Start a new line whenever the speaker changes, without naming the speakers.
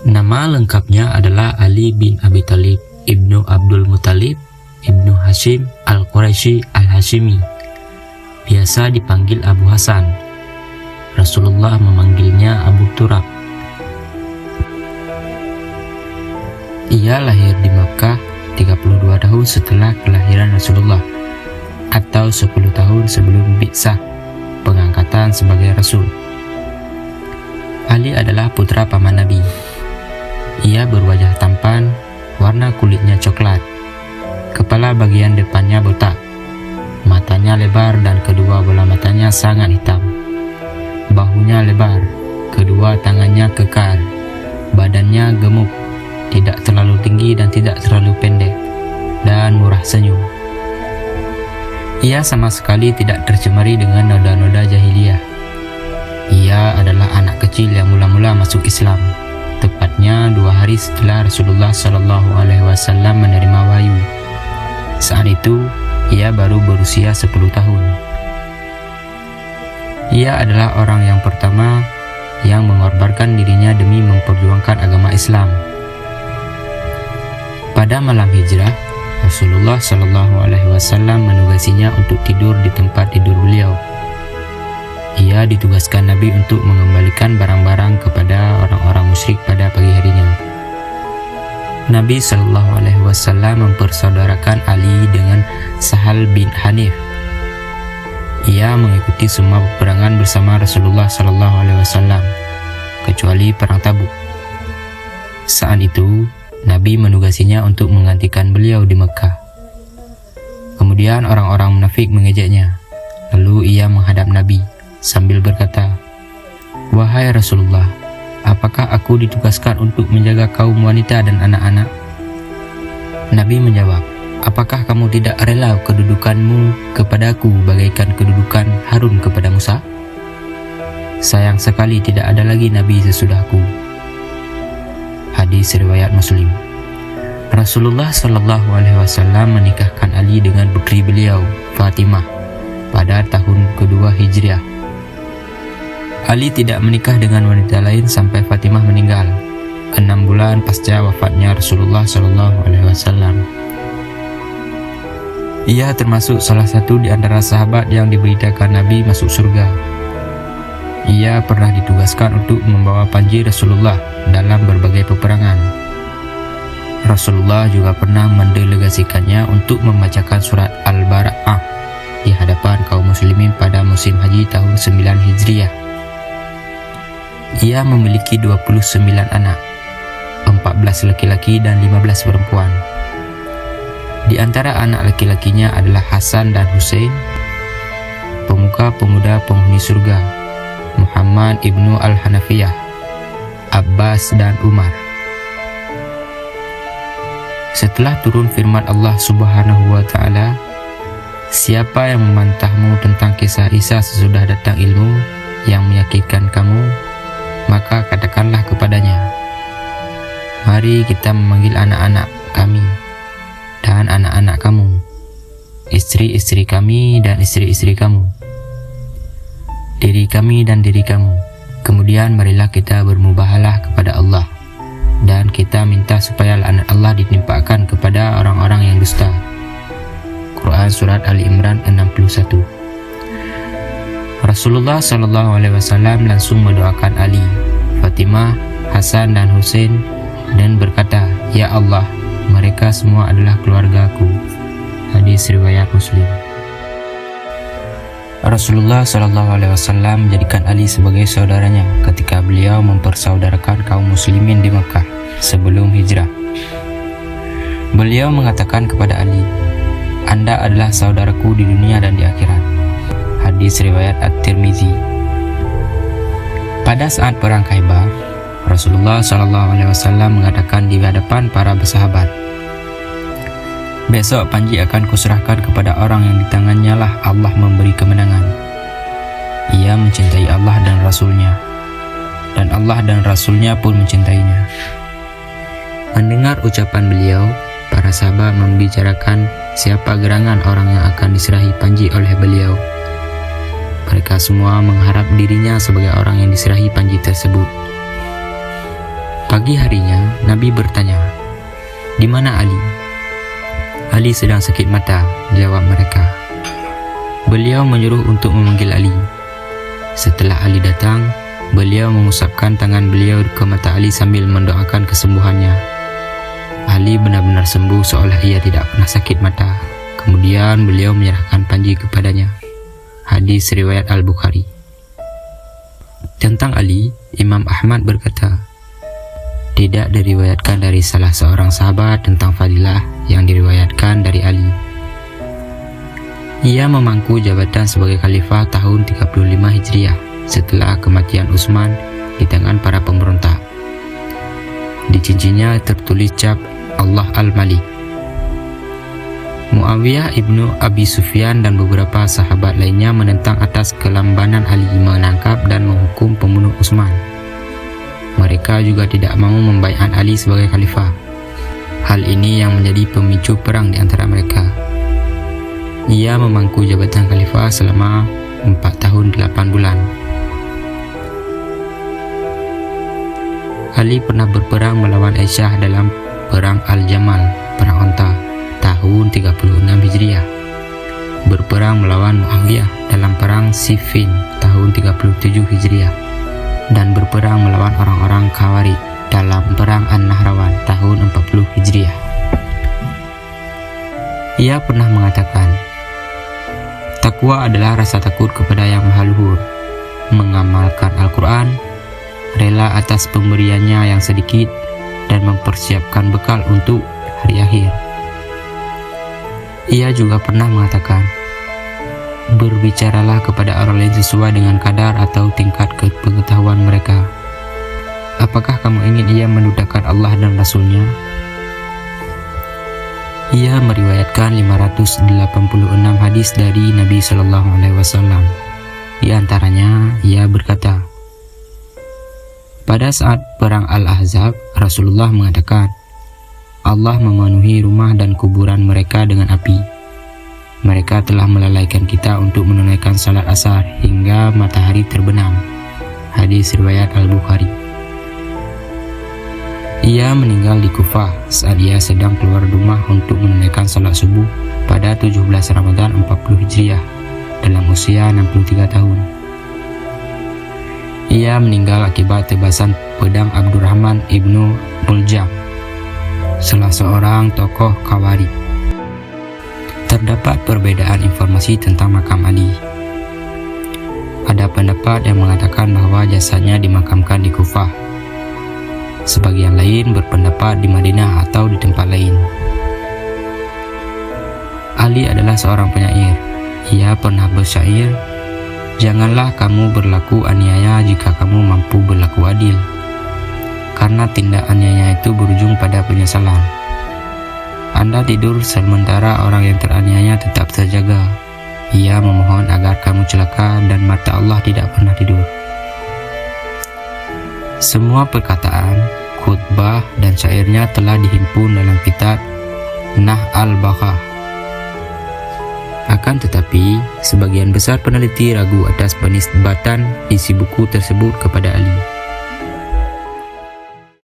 Nama lengkapnya adalah Ali bin Abi Thalib ibnu Abdul Muthalib ibnu Hashim al-Quraisy al-Hashimi, biasa dipanggil Abu Hasan. Rasulullah memanggilnya Abu Turab. Ia lahir di Makkah 32 tahun setelah kelahiran Rasulullah, atau 10 tahun sebelum bi'tsah, pengangkatan sebagai Rasul. Ali adalah putra paman Nabi. Ia berwajah tampan, warna kulitnya coklat, kepala bagian depannya botak, matanya lebar dan kedua bola matanya sangat hitam, bahunya lebar, kedua tangannya kekar, badannya gemuk, tidak terlalu tinggi dan tidak terlalu pendek, dan murah senyum. Ia sama sekali tidak tercemari dengan noda-noda jahiliyah. Ia adalah anak kecil yang mula-mula masuk Islam, tepatnya 2 hari setelah Rasulullah SAW menerima wahyu. Saat itu, ia baru berusia 10 tahun. Ia adalah orang yang pertama yang mengorbankan dirinya demi memperjuangkan agama Islam. Pada malam hijrah, Rasulullah SAW menugasinya untuk tidur di tempat tidur beliau. Ia ditugaskan Nabi untuk mengembalikan barang-barang kepada orang-orang musyrik pada pagi harinya. Nabi SAW mempersaudarakan Ali dengan Sahal bin Hanif. Ia mengikuti semua peperangan bersama Rasulullah SAW, kecuali perang Tabuk. Saat itu, Nabi menugasinya untuk menggantikan beliau di Mekah. Kemudian orang-orang munafik mengejeknya. Lalu ia menghadap Nabi sambil berkata, "Wahai Rasulullah, apakah aku ditugaskan untuk menjaga kaum wanita dan anak-anak?" Nabi menjawab, "Apakah kamu tidak rela kedudukanmu kepadaku bagaikan kedudukan Harun kepada Musa? Sayang sekali tidak ada lagi Nabi sesudahku." Hadis riwayat Muslim. Rasulullah SAW menikahkan Ali dengan putri beliau, Fatimah, pada tahun kedua Hijriah. Ali tidak menikah dengan wanita lain sampai Fatimah meninggal, 6 bulan pasca wafatnya Rasulullah SAW. Ia termasuk salah satu di antara sahabat yang diberitakan Nabi masuk surga. Ia pernah ditugaskan untuk membawa panji Rasulullah dalam berbagai peperangan. Rasulullah juga pernah mendelegasikannya untuk membacakan surat Al-Bara'ah di hadapan kaum muslimin pada musim haji tahun 9 Hijriah. Ia memiliki 29 anak, 14 laki-laki dan 15 perempuan. Di antara anak laki-lakinya adalah Hasan dan Hussein, pemuka-pemuda penghuni surga, Muhammad ibnu Al-Hanafiyah, Abbas dan Umar. Setelah turun firman Allah Subhanahu wa Ta'ala, "Siapa yang membantahmu tentang kisah Isa sesudah datang ilmu yang meyakinkan kamu, maka katakanlah kepadanya, mari kita memanggil anak-anak kami dan anak-anak kamu, istri-istri kami dan istri-istri kamu, diri kami dan diri kamu. Kemudian marilah kita bermubahalah kepada Allah, dan kita minta supaya laknat Allah ditimpakan kepada orang-orang yang dusta." Quran Surat Ali Imran 61. Rasulullah SAW langsung mendoakan Ali, Fatimah, Hasan dan Hussein dan berkata, "Ya Allah, mereka semua adalah keluargaku." Hadis riwayat Muslim. Rasulullah SAW menjadikan Ali sebagai saudaranya ketika beliau mempersaudarakan kaum muslimin di Mekah sebelum hijrah. Beliau mengatakan kepada Ali, "Anda adalah saudaraku di dunia dan di akhirat." Hadis riwayat At-Tirmizi. Pada saat perang Khaybar, Rasulullah SAW mengatakan di hadapan para sahabat, "Besok panji akan kuserahkan kepada orang yang di tangannya lah Allah memberi kemenangan. Ia mencintai Allah dan Rasulnya, dan Allah dan Rasulnya pun mencintainya." Mendengar ucapan beliau, para sahabat membicarakan siapa gerangan orang yang akan diserahi panji oleh beliau. Mereka semua mengharap dirinya sebagai orang yang diserahi panji tersebut. Pagi harinya, Nabi bertanya, "Di mana Ali?" "Ali sedang sakit mata," jawab mereka. Beliau menyuruh untuk memanggil Ali. Setelah Ali datang, beliau mengusapkan tangan beliau ke mata Ali sambil mendoakan kesembuhannya. Ali benar-benar sembuh seolah ia tidak pernah sakit mata. Kemudian beliau menyerahkan panji kepadanya. Hadis riwayat Al-Bukhari. Tentang Ali, Imam Ahmad berkata, tidak diriwayatkan dari salah seorang sahabat tentang fadilah yang diriwayatkan dari Ali. Ia memangku jabatan sebagai khalifah tahun 35 Hijriah setelah kematian Utsman di tangan para pemberontak. Di cincinnya tertulis cap Allah Al-Malik. Muawiyah ibnu Abi Sufyan dan beberapa sahabat lainnya menentang atas kelambanan Ali menangkap dan menghukum pembunuh Utsman. Mereka juga tidak mau membaiat Ali sebagai khalifah. Hal ini yang menjadi pemicu perang di antara mereka. Ia memangku jabatan khalifah selama 4 tahun 8 bulan. Ali pernah berperang melawan Aisyah dalam perang Al-Jamal, perang Onta, tahun 36 Hijriah. Berperang melawan Muawiyah dalam perang Siffin, tahun 37 Hijriah. Dan berperang melawan orang-orang Khawarij dalam perang An-Nahrawan, tahun 40 Hijriah. Ia pernah mengatakan, takwa adalah rasa takut kepada Yang Maha Luhur, mengamalkan Al-Quran, rela atas pemberiannya yang sedikit, dan mempersiapkan bekal untuk hari akhir. Ia juga pernah mengatakan, berbicaralah kepada orang lain sesuai dengan kadar atau tingkat kepengetahuan mereka. Apakah kamu ingin ia mendudakan Allah dan Rasulnya? Ia meriwayatkan 586 hadis dari Nabi SAW. Di antaranya, ia berkata, pada saat perang Al-Ahzab, Rasulullah mengatakan, Allah memenuhi rumah dan kuburan mereka dengan api. Mereka telah melalaikan kita untuk menunaikan salat asar hingga matahari terbenam. Hadis riwayat Al-Bukhari. Ia meninggal di Kufah saat ia sedang keluar rumah untuk menunaikan salat subuh pada 17 Ramadan 40 Hijriah dalam usia 63 tahun. Ia meninggal akibat tebasan pedang Abdurrahman ibnu Muljam, salah seorang tokoh Khawarij. Terdapat perbedaan informasi tentang makam Ali. Ada pendapat yang mengatakan bahwa jasadnya dimakamkan di Kufah. Sebagian lain berpendapat di Madinah atau di tempat lain. Ali adalah seorang penyair. Ia pernah bersyair, janganlah kamu berlaku aniaya jika kamu mampu berlaku adil, karena tindak aniaya itu berujung pada penyesalan. Anda tidur sementara orang yang teraniaya tetap terjaga. Ia memohon agar kamu celaka dan mata Allah tidak pernah tidur. Semua perkataan, khutbah, dan syairnya telah dihimpun dalam kitab Nah al-Baghah. Akan tetapi, sebagian besar peneliti ragu atas penisbatan isi buku tersebut kepada Ali.